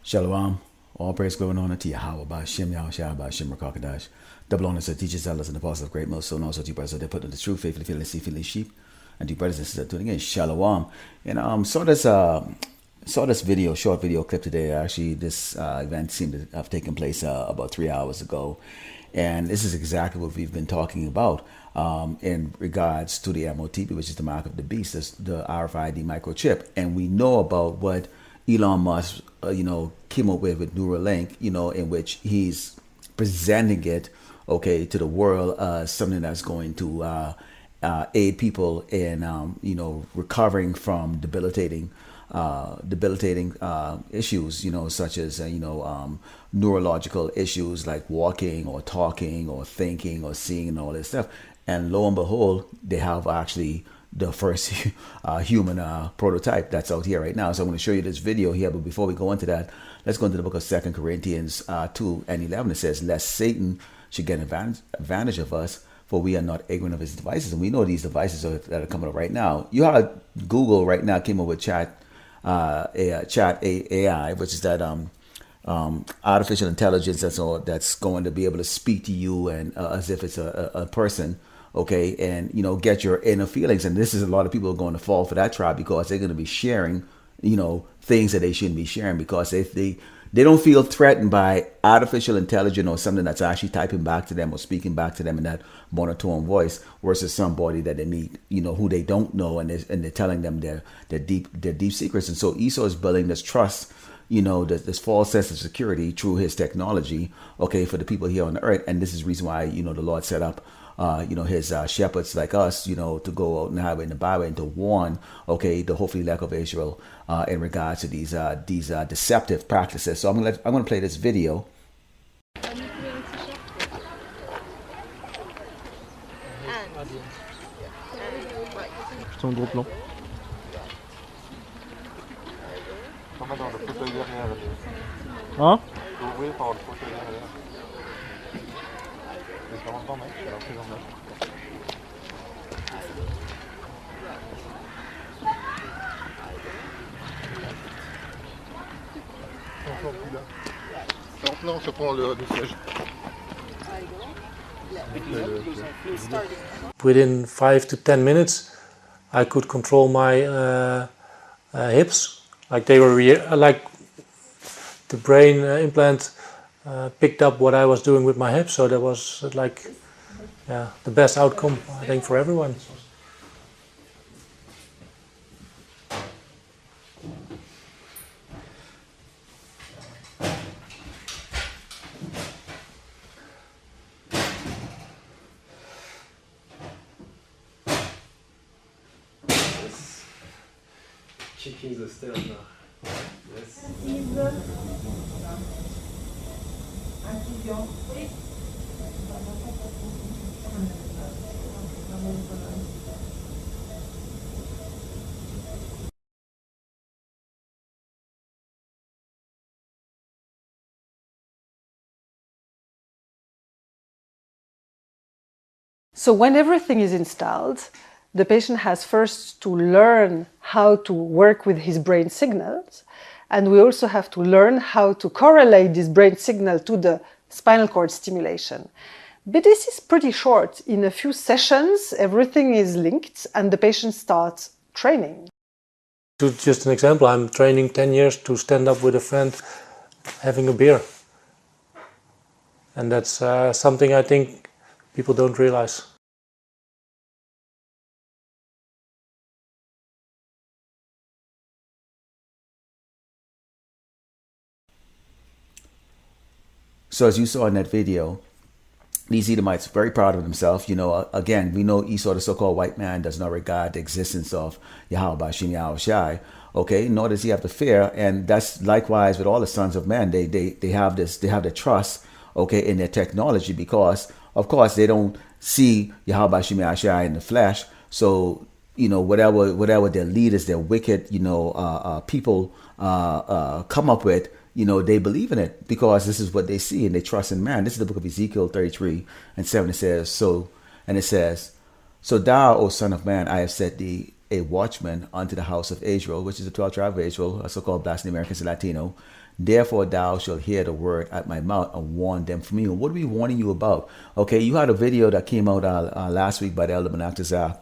Shalom. All praise, glory, and honor to Yahweh by Shem Yahushua by Shem Rakakadash. Double honor to teachers, elders, and apostles of great most, so and also to you brothers that put in the truth, faithfully, fearless, fearless sheep, and to you brothers and sisters tuning in. Shalom. And saw this video, short video clip today. Actually, this event seemed to have taken place about 3 hours ago, and this is exactly what we've been talking about in regards to the MOTP, which is the mark of the beast, the RFID microchip, and we know about what Elon Musk, came up with Neuralink, in which he's presenting it, to the world as something that's going to aid people in, recovering from debilitating issues, such as, neurological issues like walking or talking or thinking or seeing and all this stuff. And lo and behold, they have actually the first human prototype that's out here right now. So I'm going to show you this video here. But before we go into that, let's go into the book of 2 Corinthians 2 and 11. It says, lest Satan should get advantage of us, for we are not ignorant of his devices. And we know these devices that are coming up right now. You have Google right now came up with chat AI, which is that artificial intelligence that's going to be able to speak to you and as if it's a person. And get your inner feelings. And this is a lot of people are going to fall for that trap because they're going to be sharing, things that they shouldn't be sharing, because if they don't feel threatened by artificial intelligence or something that's actually typing back to them or speaking back to them in that monotone voice, versus somebody that they meet, who they don't know, and they're telling them their deep secrets. And so Esau is building this trust, this false sense of security through his technology, for the people here on the earth. And this is the reason why, the Lord set up his shepherds like us, to go out and have in the Bible and to warn, the hopefully elect of Israel in regards to these deceptive practices. So I'm gonna play this video. Son gros plan. Hein? Maintenant, on se prend le siège. Within 5 to 10 minutes, I could control my hips, like they were like the brain implant picked up what I was doing with my hips. So that was the best outcome, I think, for everyone. Checking the stairs now. Yes. So when everything is installed, the patient has first to learn how to work with his brain signals, and we also have to learn how to correlate this brain signal to the spinal cord stimulation. But this is pretty short. In a few sessions, everything is linked and the patient starts training. Just an example, I'm training 10 years to stand up with a friend having a beer. And that's something I think people don't realize. So as you saw in that video, these Edomites very proud of themselves. Again, we know Esau, the so-called white man, does not regard the existence of Yahweh by Shem Yahushai. Nor does he have the fear, and that's likewise with all the sons of men. They have the trust, in their technology, because of course they don't see Yahweh by Shem Yahushai in the flesh. So whatever their leaders, their wicked people come up with, they believe in it because this is what they see and they trust in man. This is the book of Ezekiel 33 and 7. It says, so thou, O son of man, I have set thee a watchman unto the house of Israel, which is the 12th tribe of Israel, also called Blasphemy Americans and Latino. Therefore thou shalt hear the word at my mouth and warn them from me. And what are we warning you about? Okay, you had a video that came out last week by the Elder Menactazar,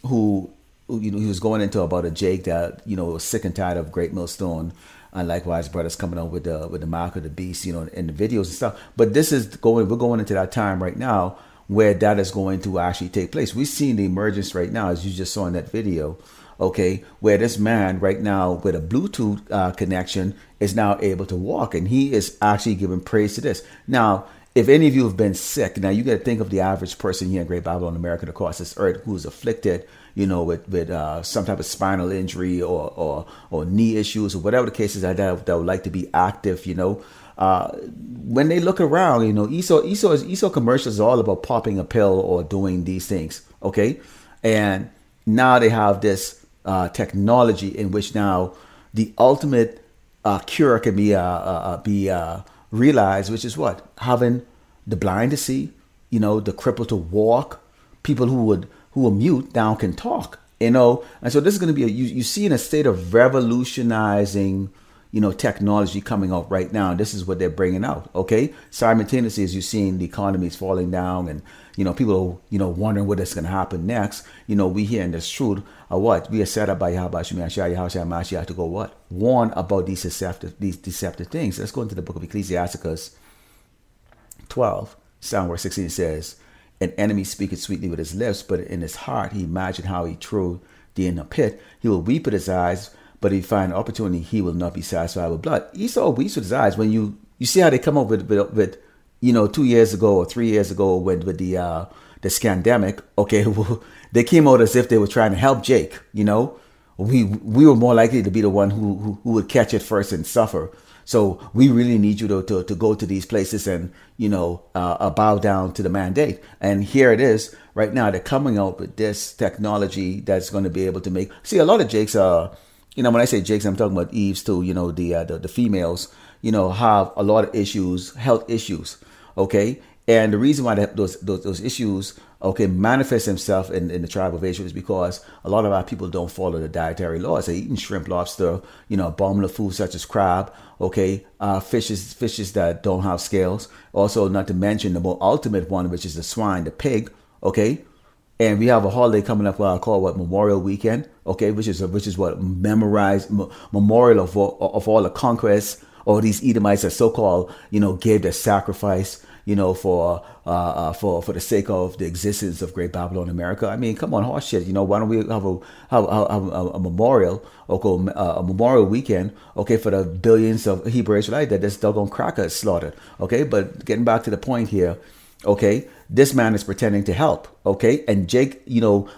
who he was going into about a Jake that was sick and tired of Great Millstone, and likewise brothers coming out with the mark of the beast, in the videos and stuff. But we're going into that time right now where that is going to actually take place. We've seen the emergence right now, as you just saw in that video, okay, where this man right now with a Bluetooth connection is now able to walk, and he is actually giving praise to this. Now, if any of you have been sick, now you got to think of the average person here in Great Babylon, America, across this earth, who is afflicted, with some type of spinal injury or knee issues or whatever the case is, that would like to be active. When they look around, ESO commercials are all about popping a pill or doing these things. Okay, and now they have this technology in which now the ultimate cure can be realized, which is what? Having the blind to see, the crippled to walk, people who are mute now can talk, and so this is going to be you see in a state of revolutionizing, technology coming out right now. And this is what they're bringing out. Okay, simultaneously as you're seeing the economy is falling down, and people are wondering what is going to happen next. We hear in this truth what we are set up by Yahweh Mashiach to go what? Warn about these deceptive things. Let's go into the book of Ecclesiasticus 12, Psalm verse 16 says, an enemy speaketh sweetly with his lips, but in his heart he imagined how he threw thee in a pit. He will weep with his eyes, but if he find opportunity, he will not be satisfied with blood. Esau weeps with his eyes. When you see how they come up with 2 years ago or 3 years ago with the scandemic, okay, they came out as if they were trying to help Jake. We were more likely to be the one who would catch it first and suffer. So we really need you to go to these places and, bow down to the mandate. And here it is right now. They're coming out with this technology that's going to be able to make. See, a lot of Jakes are, when I say Jakes, I'm talking about Eves too. The females, have a lot of issues, health issues. Okay. And the reason why those issues, okay, manifest themselves in the tribe of Israel is because a lot of our people don't follow the dietary laws. They're eating shrimp, lobster, abominable foods such as crab, okay, fishes that don't have scales. Also, not to mention the more ultimate one, which is the swine, the pig, okay. And we have a holiday coming up, what I call Memorial Weekend, okay, which is what memorial of all the conquests, or these Edomites that so-called, gave their sacrifice, for the sake of the existence of Great Babylon, America. I mean, come on, horse shit. Why don't we have a memorial, okay, a Memorial Weekend, okay, for the billions of Hebrew Israelites that this doggone cracker is slaughtered, okay? But getting back to the point here, okay, this man is pretending to help, okay? And Jake,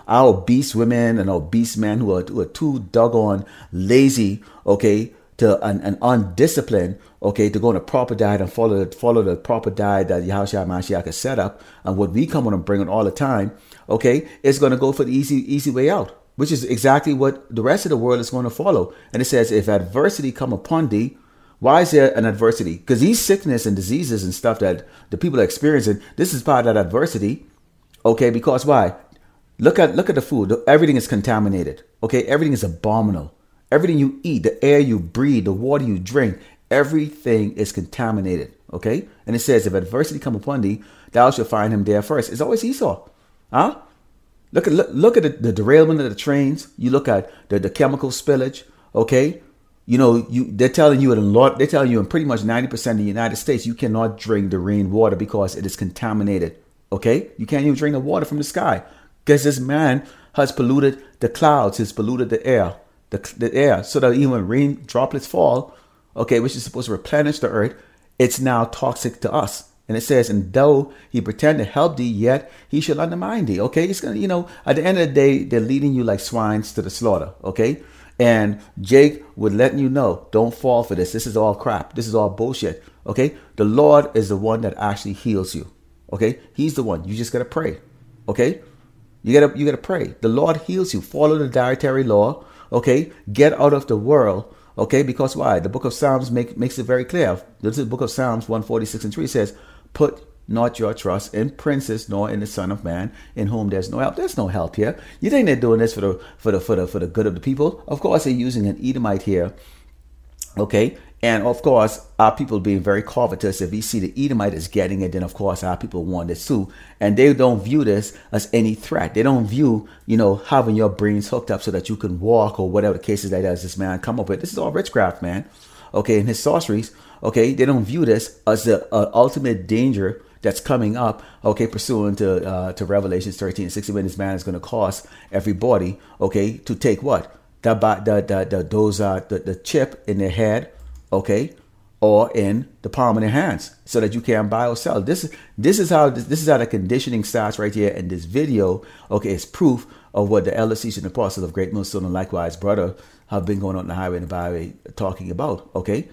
our obese women and obese men who are too doggone lazy, okay, to an undisciplined, okay, to go on a proper diet and follow the proper diet that Yahushua Mashiach has set up, and what we come on and bring on all the time, okay, is going to go for the easy way out, which is exactly what the rest of the world is going to follow. And it says, if adversity come upon thee, why is there an adversity? Because these sickness and diseases and stuff that the people are experiencing, this is part of that adversity, okay, because why? Look at the food. Everything is contaminated, okay? Everything is abominable. Everything you eat, the air you breathe, the water you drink, everything is contaminated, okay? And it says, if adversity come upon thee, thou shalt find him there first. It's always Esau, huh? Look at the derailment of the trains. You look at the chemical spillage, okay? They're telling you in pretty much 90% of the United States, you cannot drink the rainwater because it is contaminated, okay? You can't even drink the water from the sky because this man has polluted the clouds, has polluted the air. The air, so that even when rain droplets fall, okay, which is supposed to replenish the earth, it's now toxic to us. And it says, and though he pretend to help thee, yet he shall undermine thee. Okay, it's gonna, at the end of the day, they're leading you like swines to the slaughter. Okay, and Jake would let you know, don't fall for this. This is all crap. This is all bullshit. Okay, the Lord is the one that actually heals you. Okay, He's the one. You just gotta pray. Okay, you gotta pray. The Lord heals you. Follow the dietary law. Okay, get out of the world. Okay, because why? The book of Psalms makes it very clear. This is the book of Psalms 146:3 says, put not your trust in princes nor in the Son of Man, in whom there's no help. There's no help here. You think they're doing this for the good of the people? Of course, they're using an Edomite here Okay. And of course, our people being very covetous. If we see the Edomite is getting it, then of course our people want this too. And they don't view this as any threat. They don't view, having your brains hooked up so that you can walk or whatever the case is that this man come up with. This is all witchcraft, man. Okay. And his sorceries. Okay. They don't view this as the ultimate danger that's coming up, okay, pursuant to Revelations 13:60, when this man is going to cause everybody, okay, to take what? The chip in their head, okay, or in the palm of their hands, so that you can buy or sell. This is how the conditioning starts right here in this video. Okay, it's proof of what the elder teachers and apostles of Great Millstone and likewise brother have been going on the highway and the byway talking about. Okay,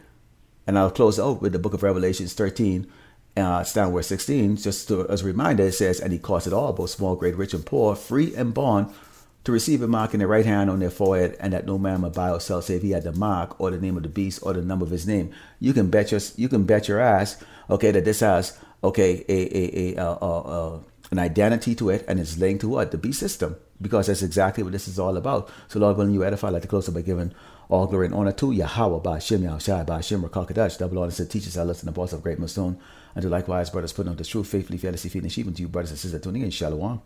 and I'll close out with the book of Revelations 13. Stand verse 16, just as a reminder, it says, and he caused it all, both small, great, rich, and poor, free and bond, to receive a mark in their right hand on their forehead, and that no man may buy or sell save he had the mark or the name of the beast or the number of his name. You can bet your ass, okay, that this has, okay, an identity to it, and it's linked to what? The beast system, because that's exactly what this is all about. So Lord willing, you edify, like to close up by giving all glory and honor to Yahweh, Ba'Shem, Yahushai, Ba'Shem, Rakakadash, double honor to teachers, elders, and the boss of Great Millstone, and to likewise brothers putting on the truth faithfully, fearlessly feeding sheep, and to you brothers and sisters tuning in. Shalom.